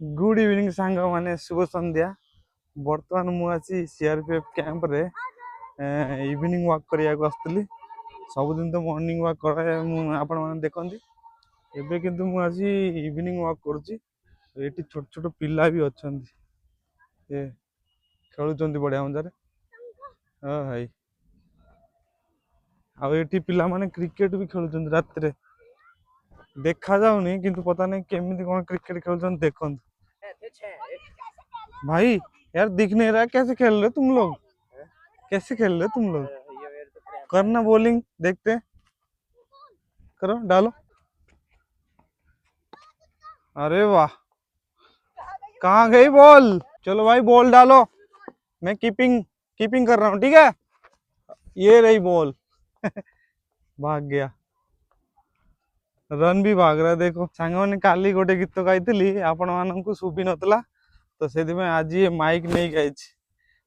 Good evening सांग माने शुभ संध्या। बर्तमान मुझे सीआरपीएफ कैंप रे इवनिंग वॉक करने आसली। सबुदिन तो मॉर्निंग वॉक करे आपण मैंने देखती। एबे किंतु मु आज इवनिंग वॉक करुच्ची। ये छोट छोट पिला भी अच्छा खेलुंट बढ़िया मजारे। हाँ भाई आउ पिला माने क्रिकेट भी खेलुंट रात रे देखा जाऊनी किंतु पता नहीं केमिति कौन क्रिकेट खेलुंट देखो भाई। यार दिख नहीं रहा कैसे खेल रहे तुम लोग, कैसे खेल रहे तुम लोग। करना बॉलिंग देखते, करो डालो। अरे वाह कहाँ गई बॉल। चलो भाई बॉल डालो, मैं कीपिंग कीपिंग कर रहा हूँ ठीक है। ये रही बॉल भाग गया, रन भी भाग रहा है। देखो सांग मैंने काली गोटे गीत गाई आपण मानू शुभी नतला तो से आज ये माइक नहीं गाई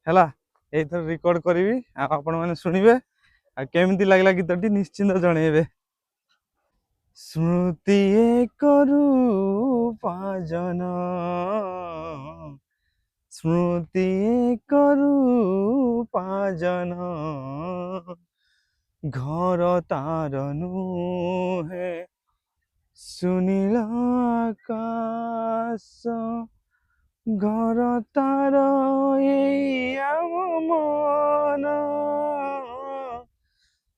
है एथर रिकॉर्ड करी आपण मैंने शुणवे केमती लगला गीतटी निश्चिंत जनइबे। स्मृति एक रूपाजन स्मृति एक रूपाजन घर तार नुहे सुनील आकाश घर तार एई आम मन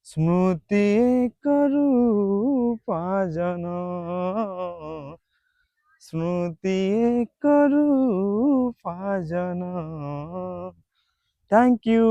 स्मृति एक रूपाजन स्मृति एक रूपाजन। Thank you.